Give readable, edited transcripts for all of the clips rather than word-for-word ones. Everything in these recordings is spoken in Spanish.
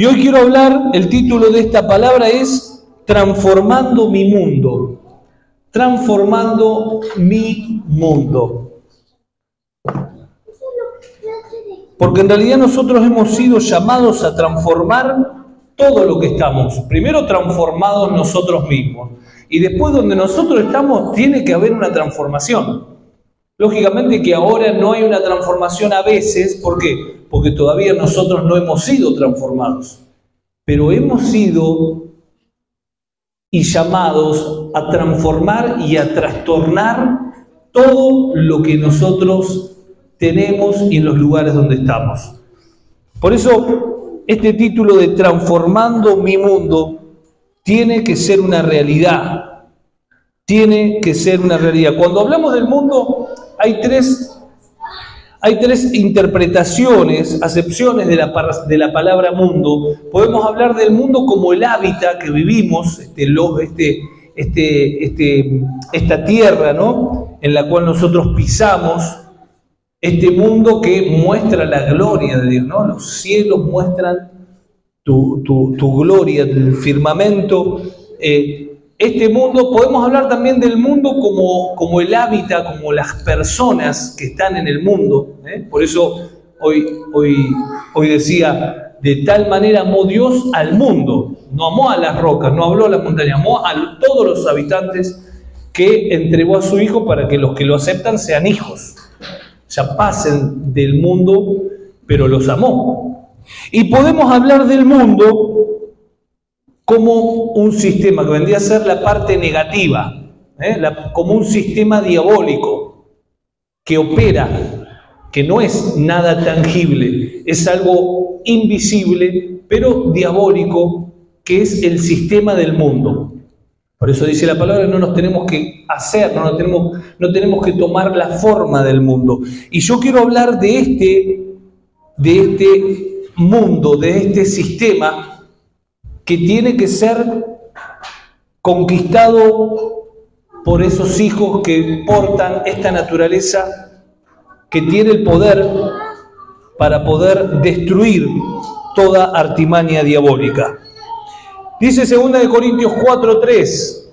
Y hoy quiero hablar, el título de esta palabra es Transformando mi mundo. Transformando mi mundo. Porque en realidad nosotros hemos sido llamados a transformar todo lo que estamos. Primero transformados nosotros mismos. Y después donde nosotros estamos tiene que haber una transformación. Lógicamente que ahora no hay una transformación a veces. ¿Por qué? Porque todavía nosotros no hemos sido transformados. Pero hemos sido y llamados a transformar y a trastornar todo lo que nosotros tenemos y en los lugares donde estamos. Por eso, este título de Transformando mi mundo tiene que ser una realidad. Tiene que ser una realidad. Cuando hablamos del mundo, hay tres interpretaciones, acepciones de la palabra mundo. Podemos hablar del mundo como el hábitat que vivimos, esta tierra, ¿no?, en la cual nosotros pisamos. Este mundo que muestra la gloria de Dios, ¿no? Los cielos muestran tu gloria, el firmamento. Este mundo, podemos hablar también del mundo como el hábitat, como las personas que están en el mundo. Por eso hoy decía, de tal manera amó Dios al mundo. No amó a las rocas, no habló a las montañas, amó a todos los habitantes que entregó a su Hijo para que los que lo aceptan sean hijos. O sea, pasen del mundo, pero los amó. Y podemos hablar del mundo como un sistema, que vendría a ser la parte negativa, como un sistema diabólico que opera, que no es nada tangible, es algo invisible, pero diabólico, que es el sistema del mundo. Por eso dice la palabra, no nos tenemos que hacer, no tenemos que tomar la forma del mundo. Y yo quiero hablar de este mundo, de este sistema que tiene que ser conquistado por esos hijos que portan esta naturaleza, que tiene el poder para poder destruir toda artimaña diabólica. Dice 2 Corintios 4:3,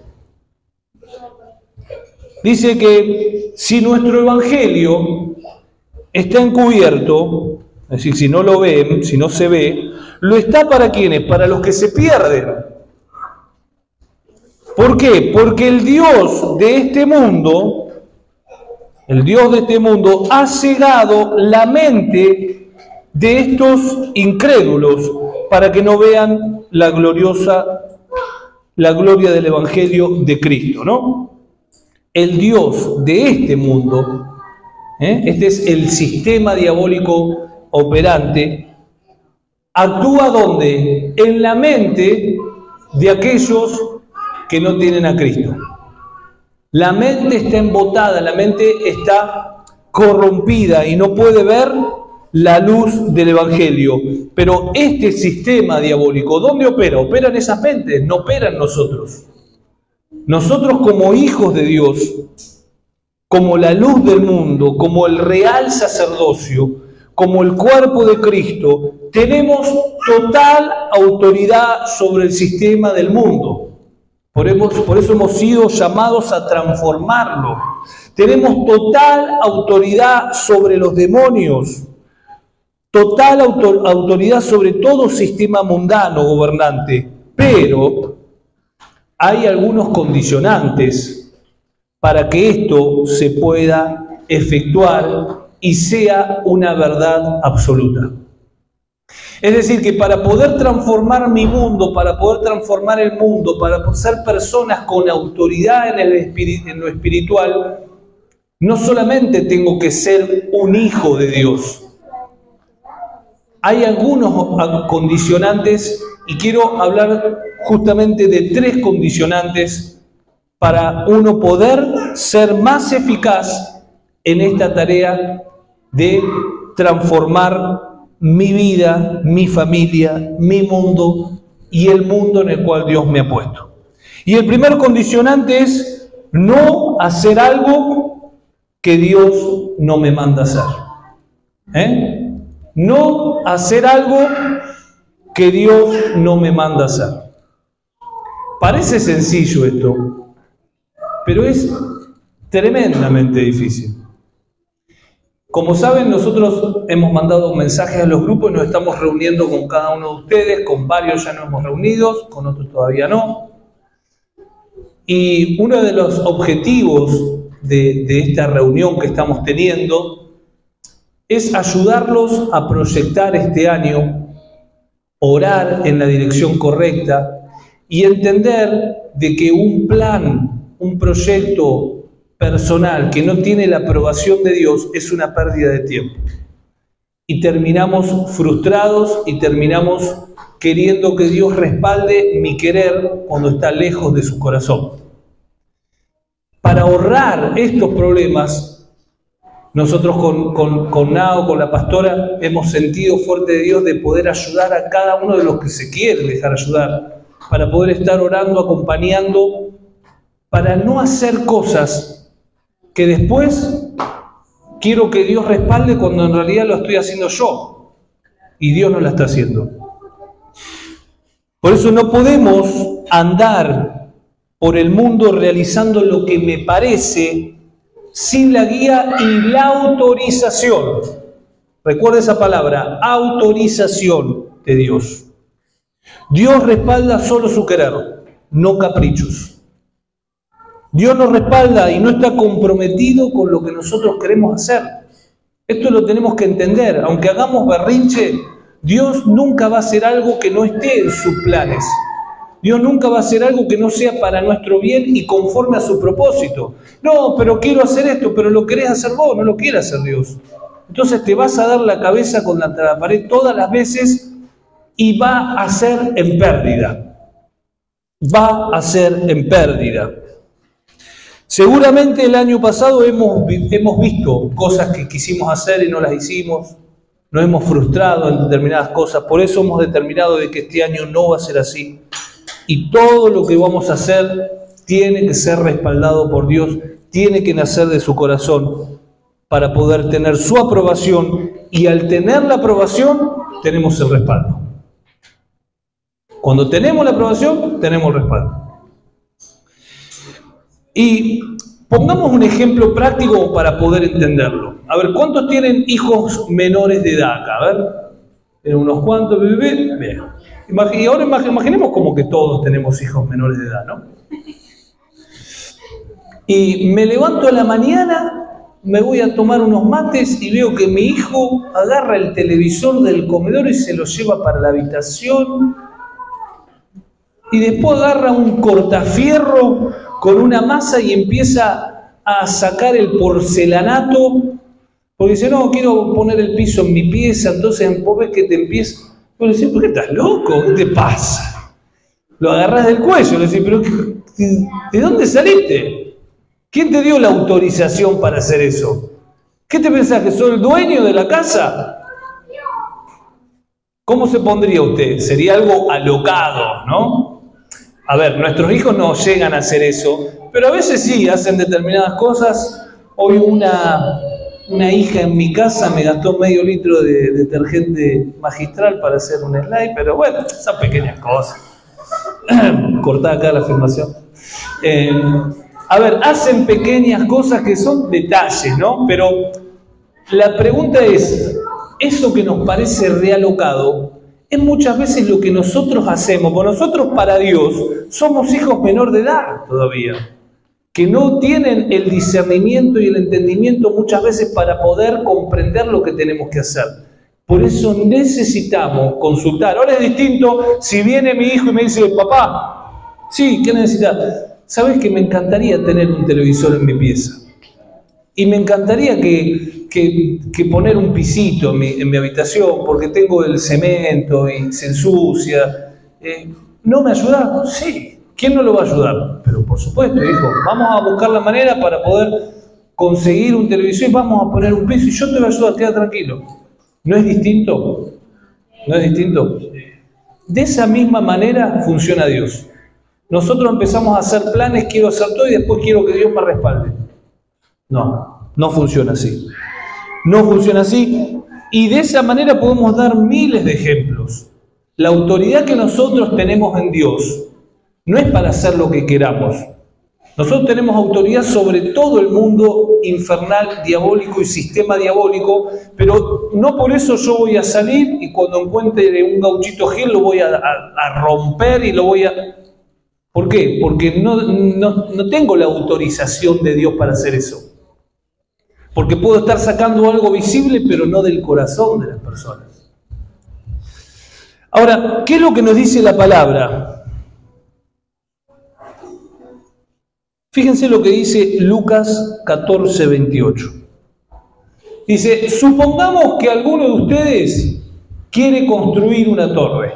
dice que si nuestro evangelio está encubierto, es decir, si no lo ven, si no se ve, lo está para ¿quiénes? Para los que se pierden. ¿Por qué? Porque el Dios de este mundo ha cegado la mente de estos incrédulos para que no vean la gloria del Evangelio de Cristo, ¿no? El Dios de este mundo, este es el sistema diabólico operante, actúa ¿dónde? En la mente de aquellos que no tienen a Cristo. La mente está embotada, la mente está corrompida y no puede ver la luz del Evangelio. Pero este sistema diabólico, ¿dónde opera? Opera en esas mentes, no opera en nosotros. Nosotros como hijos de Dios, como la luz del mundo, como el real sacerdocio, como el cuerpo de Cristo, tenemos total autoridad sobre el sistema del mundo. Por eso hemos sido llamados a transformarlo. Tenemos total autoridad sobre los demonios. Total autoridad sobre todo sistema mundano gobernante, pero hay algunos condicionantes para que esto se pueda efectuar y sea una verdad absoluta. Es decir, que para poder transformar mi mundo, para poder transformar el mundo, para ser personas con autoridad en lo espiritual, no solamente tengo que ser un hijo de Dios. Hay algunos condicionantes y quiero hablar justamente de 3 condicionantes para uno poder ser más eficaz en esta tarea de transformar mi vida, mi familia, mi mundo y el mundo en el cual Dios me ha puesto. Y el primer condicionante es no hacer algo que Dios no me manda hacer. No hacer algo que Dios no me manda hacer. Parece sencillo esto, pero es tremendamente difícil. Como saben, nosotros hemos mandado mensajes a los grupos y nos estamos reuniendo con cada uno de ustedes, con varios ya nos hemos reunido, con otros todavía no. Y uno de los objetivos de esta reunión que estamos teniendo es ayudarlos a proyectar este año, orar en la dirección correcta y entender de que un plan, un proyecto personal que no tiene la aprobación de Dios es una pérdida de tiempo. Y terminamos frustrados y terminamos queriendo que Dios respalde mi querer cuando está lejos de su corazón. Para ahorrar estos problemas, nosotros con Nao, con la pastora, hemos sentido fuerte de Dios de poder ayudar a cada uno de los que se quieren dejar ayudar, para poder estar orando, acompañando, para no hacer cosas que después quiero que Dios respalde cuando en realidad lo estoy haciendo yo y Dios no la está haciendo. Por eso no podemos andar por el mundo realizando lo que me parece sin la guía y la autorización. Recuerda esa palabra, autorización de Dios. Dios respalda solo su querer, no caprichos. Dios nos respalda y no está comprometido con lo que nosotros queremos hacer. Esto lo tenemos que entender. Aunque hagamos berrinche, Dios nunca va a hacer algo que no esté en sus planes. Dios nunca va a hacer algo que no sea para nuestro bien y conforme a su propósito. No, pero quiero hacer esto, pero lo querés hacer vos, no lo quiere hacer Dios. Entonces te vas a dar la cabeza contra la pared todas las veces y va a ser en pérdida. Va a ser en pérdida. Seguramente el año pasado hemos visto cosas que quisimos hacer y no las hicimos, nos hemos frustrado en determinadas cosas, por eso hemos determinado de que este año no va a ser así. Y todo lo que vamos a hacer tiene que ser respaldado por Dios, tiene que nacer de su corazón para poder tener su aprobación, y al tener la aprobación tenemos el respaldo. Cuando tenemos la aprobación, tenemos el respaldo. Y pongamos un ejemplo práctico para poder entenderlo. A ver, ¿cuántos tienen hijos menores de edad acá? A ver, ¿tienen unos cuantos? Bien. Y ahora imaginemos como que todos tenemos hijos menores de edad, ¿no? Y me levanto a la mañana, me voy a tomar unos mates y veo que mi hijo agarra el televisor del comedor y se lo lleva para la habitación. Y después agarra un cortafierro con una masa y empieza a sacar el porcelanato, porque dice, no, quiero poner el piso en mi pieza. Entonces vos ves que te empieza, bueno, decís, ¿por qué estás loco? ¿Qué te pasa? Lo agarrás del cuello, le decís, pero ¿de dónde saliste? ¿Quién te dio la autorización para hacer eso? ¿Qué te pensás, que soy el dueño de la casa? ¿Cómo se pondría usted? Sería algo alocado, ¿no? A ver, nuestros hijos no llegan a hacer eso, pero a veces sí, hacen determinadas cosas. Hoy una hija en mi casa me gastó medio litro de detergente magistral para hacer un slide, pero bueno, esas pequeñas cosas. Cortá acá la filmación. A ver, hacen pequeñas cosas que son detalles, ¿no? Pero la pregunta es, eso que nos parece realocado es muchas veces lo que nosotros hacemos, porque nosotros para Dios somos hijos menor de edad todavía, que no tienen el discernimiento y el entendimiento muchas veces para poder comprender lo que tenemos que hacer. Por eso necesitamos consultar. Ahora es distinto si viene mi hijo y me dice, papá, sí, ¿qué necesitas? ¿Sabes que me encantaría tener un televisor en mi pieza? Y me encantaría que poner un pisito en mi habitación, porque tengo el cemento y se ensucia. ¿No me ayudas? Sí. ¿Quién no lo va a ayudar? Pero por supuesto, hijo, vamos a buscar la manera para poder conseguir un televisor y vamos a poner un piso y yo te voy a ayudar, queda tranquilo. ¿No es distinto? ¿No es distinto? De esa misma manera funciona Dios. Nosotros empezamos a hacer planes, quiero hacer todo y después quiero que Dios me respalde. No funciona así. No funciona así. Y de esa manera podemos dar miles de ejemplos. La autoridad que nosotros tenemos en Dios no es para hacer lo que queramos. Nosotros tenemos autoridad sobre todo el mundo infernal, diabólico y sistema diabólico, pero no por eso yo voy a salir y cuando encuentre un gauchito Gil lo voy a romper y lo voy a... ¿Por qué? Porque no tengo la autorización de Dios para hacer eso. Porque puedo estar sacando algo visible, pero no del corazón de las personas. Ahora, ¿qué es lo que nos dice la palabra? Fíjense lo que dice Lucas 14:28. Dice, supongamos que alguno de ustedes quiere construir una torre.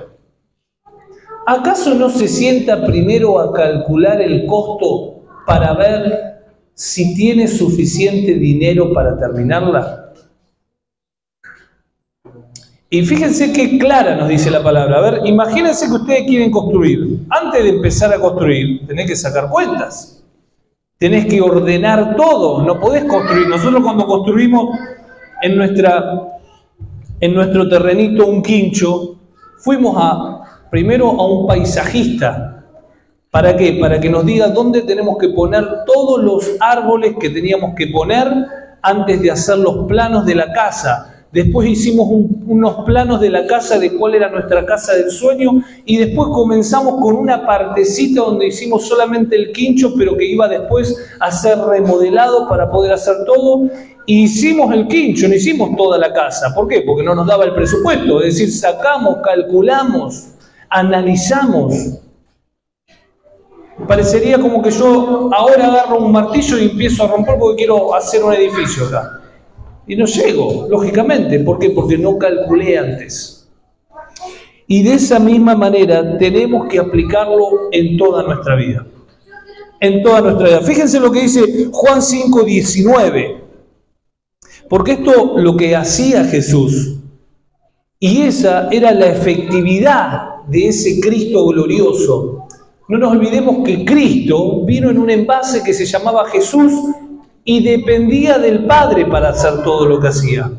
¿Acaso no se sienta primero a calcular el costo para ver si tiene suficiente dinero para terminarla? Y fíjense qué clara nos dice la palabra. A ver, imagínense que ustedes quieren construir. Antes de empezar a construir, tenés que sacar cuentas. Tenés que ordenar todo. No podés construir. Nosotros cuando construimos en nuestro terrenito un quincho, fuimos primero a un paisajista. ¿Para qué? Para que nos diga dónde tenemos que poner todos los árboles que teníamos que poner antes de hacer los planos de la casa. Después hicimos unos planos de la casa, de cuál era nuestra casa del sueño, y después comenzamos con una partecita donde hicimos solamente el quincho, pero que iba después a ser remodelado para poder hacer todo. Y hicimos el quincho, no hicimos toda la casa. ¿Por qué? Porque no nos daba el presupuesto. Es decir, sacamos, calculamos, analizamos. Parecería como que yo ahora agarro un martillo y empiezo a romper porque quiero hacer un edificio acá. Y no llego, lógicamente. ¿Por qué? Porque no calculé antes. Y de esa misma manera tenemos que aplicarlo en toda nuestra vida. En toda nuestra vida. Fíjense lo que dice Juan 5:19. Porque esto lo que hacía Jesús, y esa era la efectividad de ese Cristo glorioso. No nos olvidemos que Cristo vino en un envase que se llamaba Jesús y dependía del Padre para hacer todo lo que hacía.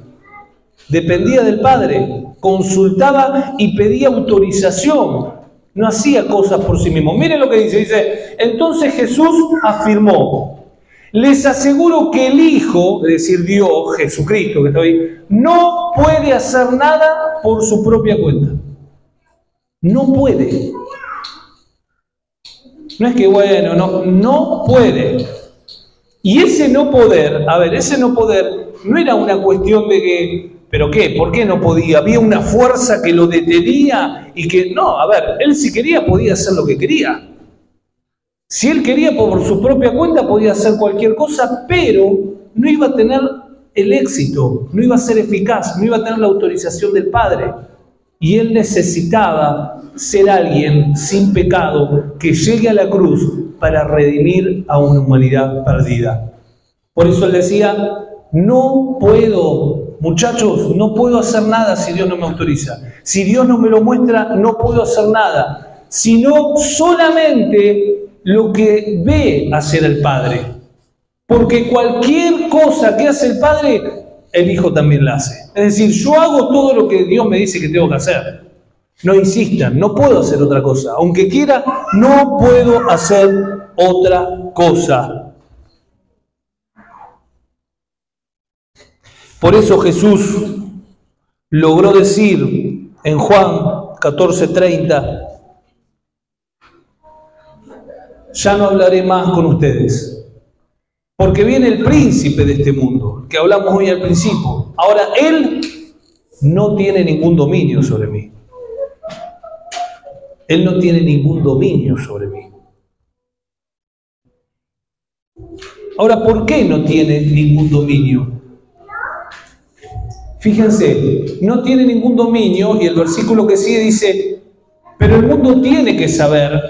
Dependía del Padre, consultaba y pedía autorización. No hacía cosas por sí mismo. Miren lo que dice, entonces Jesús afirmó, les aseguro que el Hijo, es decir Dios, Jesucristo que está ahí, no puede hacer nada por su propia cuenta. No puede. No es que bueno, no puede. Y ese no poder, ese no poder no era una cuestión de que, ¿pero qué? ¿Por qué no podía? Había una fuerza que lo detenía y que, no, él si quería podía hacer lo que quería. Si él quería por su propia cuenta podía hacer cualquier cosa, pero no iba a tener el éxito, no iba a ser eficaz, no iba a tener la autorización del Padre. Y él necesitaba ser alguien sin pecado que llegue a la cruz para redimir a una humanidad perdida. Por eso él decía, no puedo, muchachos, no puedo hacer nada si Dios no me autoriza. Si Dios no me lo muestra, no puedo hacer nada, sino solamente lo que ve hacer el Padre. Porque cualquier cosa que hace el Padre, el Hijo también la hace. Es decir, yo hago todo lo que Dios me dice que tengo que hacer. No insistan, no puedo hacer otra cosa. Aunque quiera, no puedo hacer otra cosa. Por eso Jesús logró decir en Juan 14:30, ya no hablaré más con ustedes, porque viene el príncipe de este mundo, que hablamos hoy al principio. Ahora él no tiene ningún dominio sobre mí. Él no tiene ningún dominio sobre mí. Ahora, ¿por qué no tiene ningún dominio? Fíjense, no tiene ningún dominio, y el versículo que sigue dice, pero el mundo tiene que saber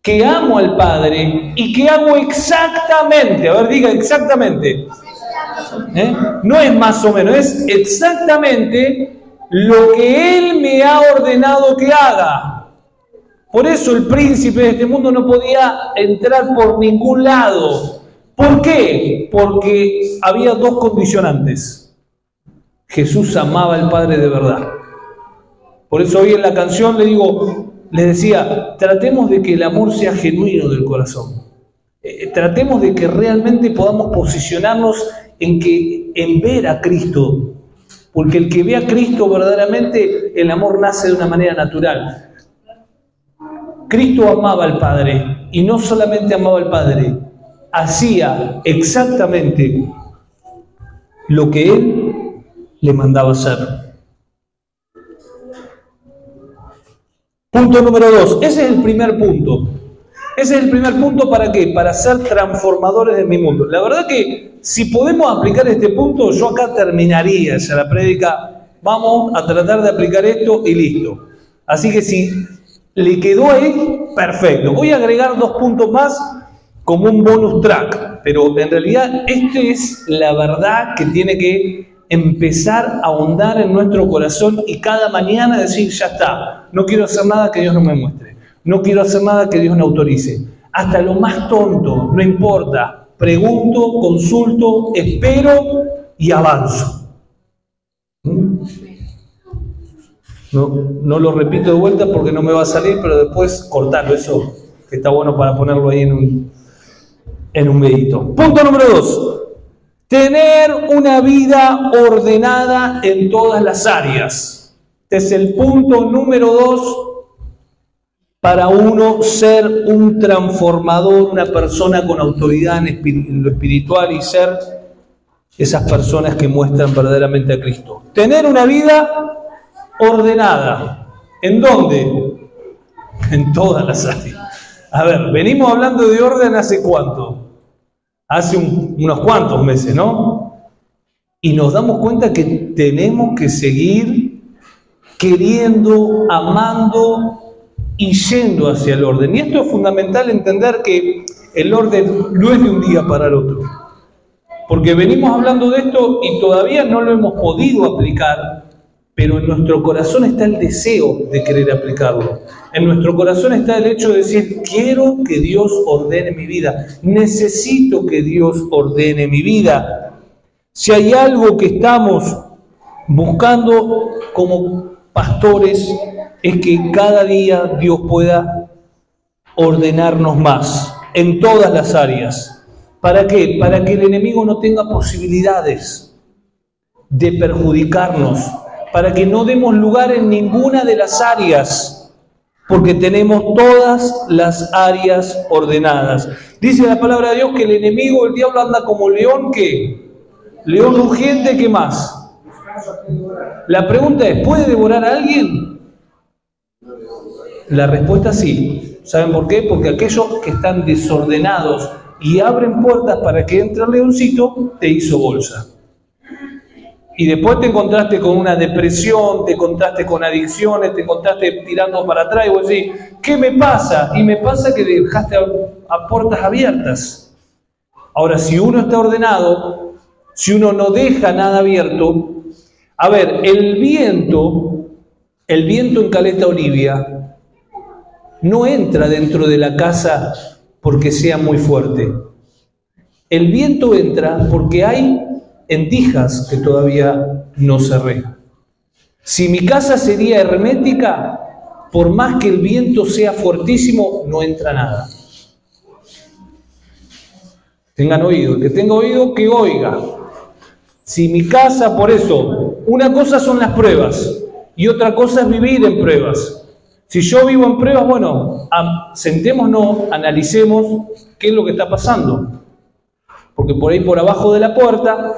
que amo al Padre y que hago exactamente, diga exactamente, no es más o menos, es exactamente lo que Él me ha ordenado que haga. Por eso el príncipe de este mundo no podía entrar por ningún lado. ¿Por qué? Porque había dos condicionantes. Jesús amaba al Padre de verdad. Por eso hoy en la canción les decía, tratemos de que el amor sea genuino del corazón. Tratemos de que realmente podamos posicionarnos en ver a Cristo. Porque el que ve a Cristo verdaderamente, el amor nace de una manera natural. Cristo amaba al Padre, y no solamente amaba al Padre, hacía exactamente lo que Él le mandaba hacer. Punto número 2. Ese es el primer punto. Ese es el primer punto, ¿para qué? Para ser transformadores de mi mundo. La verdad que si podemos aplicar este punto, yo acá terminaría ya la prédica. Vamos a tratar de aplicar esto y listo. Así que si le quedó ahí, perfecto. Voy a agregar 2 puntos más como un bonus track, pero en realidad esta es la verdad que tiene que empezar a ahondar en nuestro corazón y cada mañana decir, ya está, no quiero hacer nada que Dios no me muestre, no quiero hacer nada que Dios no autorice. Hasta lo más tonto, no importa, pregunto, consulto, espero y avanzo. No lo repito de vuelta porque no me va a salir, pero después cortarlo, eso que está bueno para ponerlo ahí en un videito. Punto número 2. Tener una vida ordenada en todas las áreas. Este es el punto número 2 para uno ser un transformador, una persona con autoridad en lo espiritual y ser esas personas que muestran verdaderamente a Cristo. Tener una vida ordenada. ¿En dónde? En todas las áreas. A ver, venimos hablando de orden hace cuánto. Hace unos cuantos meses, ¿no? Y nos damos cuenta que tenemos que seguir queriendo, amando y yendo hacia el orden. Y esto es fundamental entender que el orden no es de un día para el otro. Porque venimos hablando de esto y todavía no lo hemos podido aplicar, pero en nuestro corazón está el deseo de querer aplicarlo. En nuestro corazón está el hecho de decir, quiero que Dios ordene mi vida. Necesito que Dios ordene mi vida. Si hay algo que estamos buscando como pastores, es que cada día Dios pueda ordenarnos más en todas las áreas. ¿Para qué? Para que el enemigo no tenga posibilidades de perjudicarnos, para que no demos lugar en ninguna de las áreas, porque tenemos todas las áreas ordenadas. Dice la palabra de Dios que el enemigo, el diablo, anda como león, ¿qué? León rugiente, ¿qué más? La pregunta es, ¿puede devorar a alguien? La respuesta es sí. ¿Saben por qué? Porque aquellos que están desordenados y abren puertas para que entre el leoncito, te hizo bolsa. Y después te encontraste con una depresión, te encontraste con adicciones, te encontraste tirando para atrás y vos decís, ¿qué me pasa? Y me pasa que dejaste a puertas abiertas. Ahora, si uno está ordenado, si uno no deja nada abierto, a ver, el viento en Caleta Olivia no entra dentro de la casa porque sea muy fuerte. El viento entra porque hay endijas que todavía no cerré. Si mi casa sería hermética, por más que el viento sea fuertísimo, no entra nada. Tengan oído, el que tenga oído, que oiga. Si mi casa, por eso, una cosa son las pruebas y otra cosa es vivir en pruebas. Si yo vivo en pruebas, bueno, sentémonos, analicemos qué es lo que está pasando. Porque por ahí por abajo de la puerta,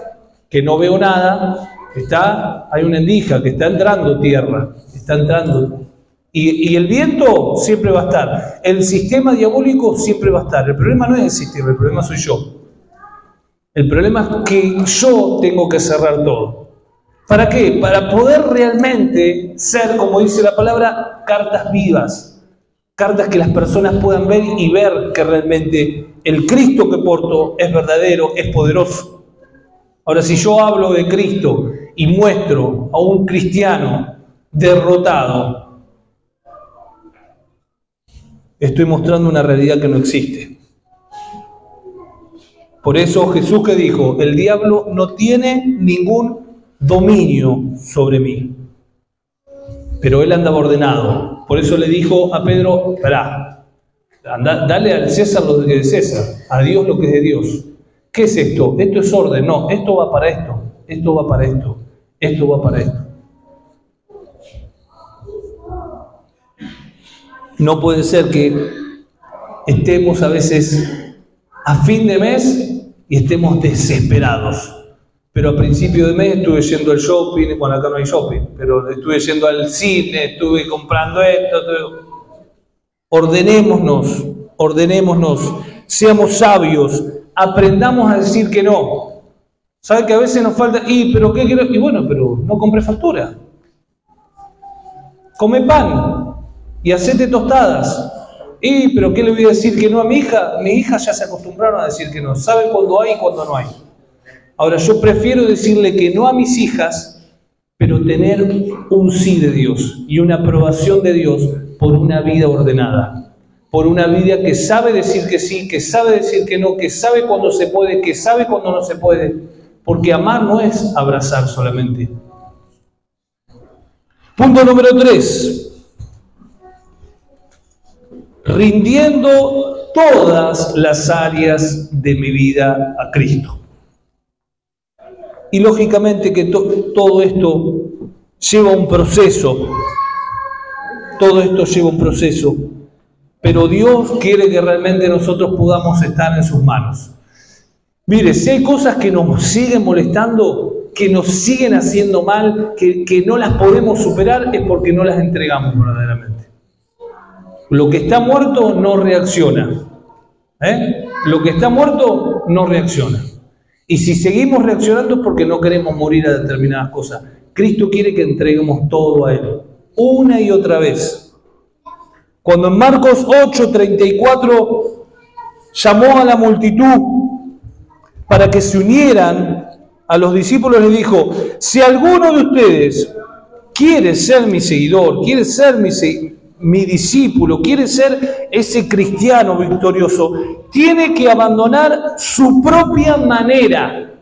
que no veo nada, hay una endija que está entrando tierra, está entrando. Y el viento siempre va a estar. El sistema diabólico siempre va a estar. El problema no es el sistema, el problema soy yo. El problema es que yo tengo que cerrar todo. ¿Para qué? Para poder realmente ser, como dice la palabra, cartas vivas. Cartas que las personas puedan ver y ver que realmente el Cristo que porto es verdadero, es poderoso. Ahora, si yo hablo de Cristo y muestro a un cristiano derrotado, estoy mostrando una realidad que no existe. Por eso Jesús que dijo, el diablo no tiene ningún dominio sobre mí. pero él andaba ordenado. Por eso le dijo a Pedro, esperá, dale al César lo que es de César, a Dios lo que es de Dios. ¿Qué es esto? Esto es orden. No, esto va para esto, esto va para esto, esto va para esto. No puede ser que estemos a veces a fin de mes y estemos desesperados. Pero a principio de mes estuve yendo al shopping, bueno, acá no hay shopping, pero estuve yendo al cine, estuve comprando esto. Ordenémonos, seamos sabios, aprendamos a decir que no. ¿Sabe que a veces nos falta? ¿Pero qué quiero? Y bueno, pero no compré factura. Come pan y hacete tostadas. ¿Pero qué le voy a decir que no a mi hija? Mi hija ya se acostumbraron a decir que no. Saben cuándo hay y cuándo no hay. Ahora, yo prefiero decirle que no a mis hijas, pero tener un sí de Dios y una aprobación de Dios por una vida ordenada. Por una vida que sabe decir que sí, que sabe decir que no, que sabe cuándo se puede, que sabe cuándo no se puede. Porque amar no es abrazar solamente. Punto número 3. Rindiendo todas las áreas de mi vida a Cristo. Y lógicamente que todo esto lleva un proceso. Todo esto lleva un proceso. Pero Dios quiere que realmente nosotros podamos estar en sus manos. Mire, si hay cosas que nos siguen molestando, que nos siguen haciendo mal, que no las podemos superar, es porque no las entregamos verdaderamente. Lo que está muerto no reacciona. Lo que está muerto no reacciona. Y si seguimos reaccionando es porque no queremos morir a determinadas cosas. Cristo quiere que entreguemos todo a Él, una y otra vez. Cuando en Marcos 8:34 llamó a la multitud para que se unieran a los discípulos, les dijo: si alguno de ustedes quiere ser mi seguidor, quiere ser mi discípulo, quiere ser ese cristiano victorioso, tiene que abandonar su propia manera.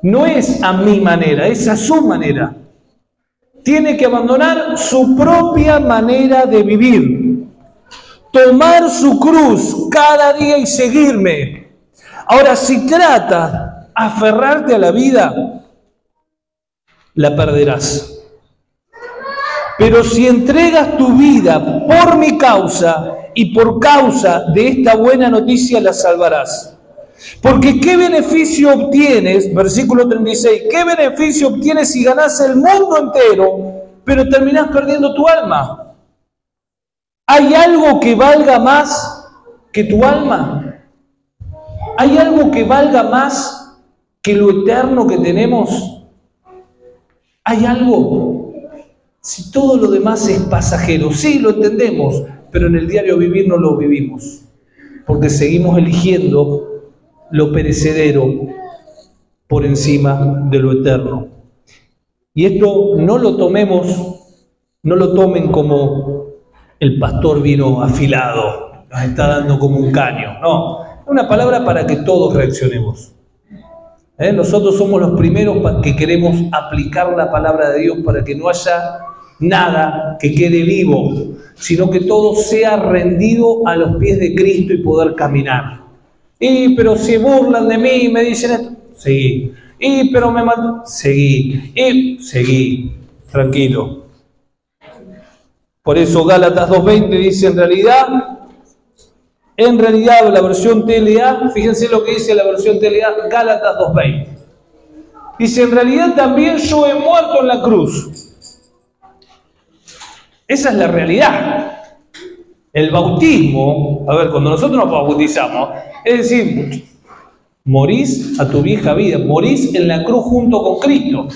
No es a mi manera, es a su manera. Tiene que abandonar su propia manera de vivir. Tomar su cruz cada día y seguirme. Ahora, si tratas de aferrarte a la vida, la perderás. Pero si entregas tu vida por mi causa y por causa de esta buena noticia, la salvarás. Porque ¿qué beneficio obtienes? Versículo 36. ¿Qué beneficio obtienes si ganas el mundo entero, pero terminás perdiendo tu alma? ¿Hay algo que valga más que tu alma? ¿Hay algo que valga más que lo eterno que tenemos? ¿Hay algo? Si todo lo demás es pasajero, sí, lo entendemos, pero en el diario vivir no lo vivimos, porque seguimos eligiendo lo perecedero por encima de lo eterno. Y esto no lo tomen como el pastor vino afilado, nos está dando como un caño. No, es una palabra para que todos reaccionemos. Nosotros somos los primeros que queremos aplicar la palabra de Dios para que no haya nada que quede vivo, sino que todo sea rendido a los pies de Cristo y poder caminar. Pero se burlan de mí y me dicen esto, seguí. Pero me mató, seguí, tranquilo. Por eso Gálatas 2:20 dice, en realidad la versión TLA, fíjense lo que dice la versión TLA, Gálatas 2:20. Dice, en realidad también yo he muerto en la cruz. Esa es la realidad. El bautismo, a ver, cuando nosotros nos bautizamos, es decir, morís a tu vieja vida, morís en la cruz junto con Cristo.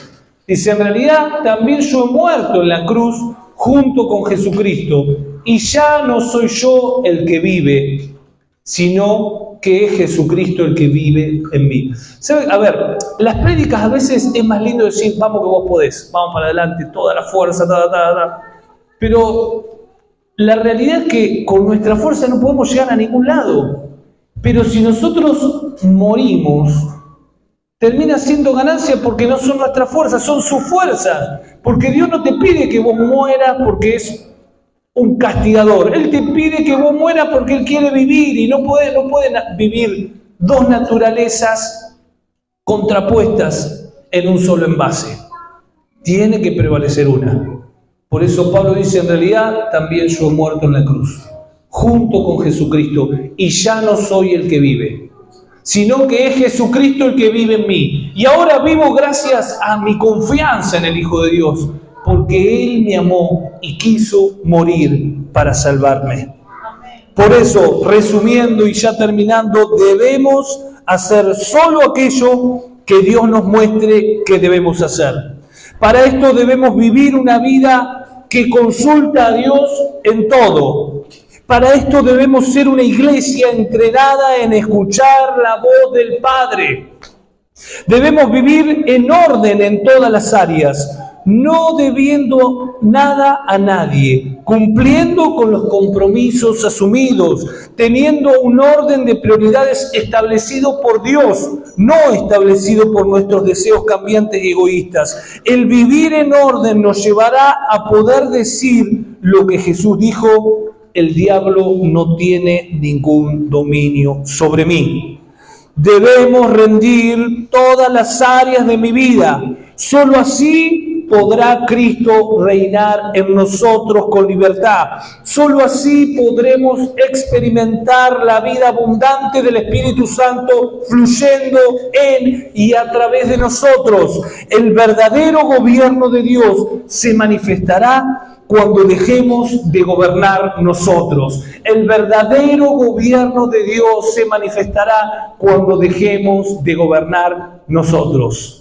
Dice, en realidad también yo he muerto en la cruz junto con Jesucristo, y ya no soy yo el que vive, sino que es Jesucristo el que vive en mí. ¿Sabe? A ver, las prédicas a veces es más lindo decir, vamos que vos podés, vamos para adelante, toda la fuerza, pero la realidad es que con nuestra fuerza no podemos llegar a ningún lado. Pero si nosotros morimos termina siendo ganancia porque no son nuestras fuerzas, son sus fuerzas. Porque Dios no te pide que vos mueras porque es un castigador. Él te pide que vos mueras porque Él quiere vivir, y no pueden vivir dos naturalezas contrapuestas en un solo envase. Tiene que prevalecer una. Por eso Pablo dice, en realidad también yo he muerto en la cruz, junto con Jesucristo, y ya no soy el que vive, sino que es Jesucristo el que vive en mí. Y ahora vivo gracias a mi confianza en el Hijo de Dios, porque Él me amó y quiso morir para salvarme. Por eso, resumiendo y ya terminando, debemos hacer solo aquello que Dios nos muestre que debemos hacer. Para esto debemos vivir una vida que consulta a Dios en todo. Para esto debemos ser una iglesia entrenada en escuchar la voz del Padre. Debemos vivir en orden en todas las áreas, no debiendo nada a nadie, cumpliendo con los compromisos asumidos, teniendo un orden de prioridades establecido por Dios, no establecido por nuestros deseos cambiantes y egoístas. El vivir en orden nos llevará a poder decir lo que Jesús dijo: el diablo no tiene ningún dominio sobre mí. Debemos rendir todas las áreas de mi vida. Solo así podrá Cristo reinar en nosotros con libertad. Solo así podremos experimentar la vida abundante del Espíritu Santo fluyendo en y a través de nosotros. El verdadero gobierno de Dios se manifestará cuando dejemos de gobernar nosotros. El verdadero gobierno de Dios se manifestará cuando dejemos de gobernar nosotros.